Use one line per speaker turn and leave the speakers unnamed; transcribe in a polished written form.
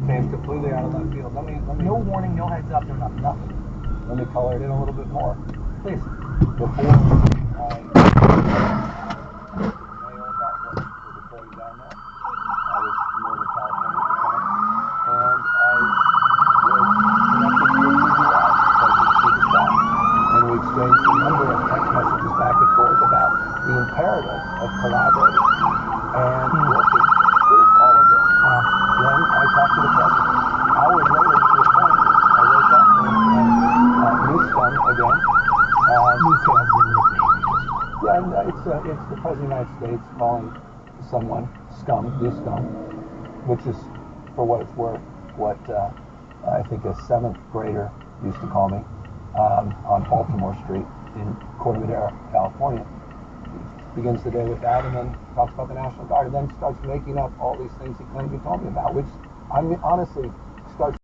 Came completely out of left field. Let me.
No warning, no heads up, no nothing.
Nothing. Let me color it in a little bit more.
Please.
Before I mail about what was reporting down there, I was in Northern California at the time, and I was connected to a TVI, closest to the spot, and we exchanged a number of text messages back and forth about the imperative of collaborating and working through all of this. Then I talked to the president. Hours later, to your point, I wake up and New Scum again.
New Scum has been nicknamed.
Yeah, and it's the President of the United States calling someone scum, New Scum, which is, for what it's worth, what I think a 7th grader used to call me on Baltimore Street in Corte Madera, California. Begins the day with that, and then talks about the National Guard, and then starts making up all these things he claimed he told me about, which I mean, honestly starts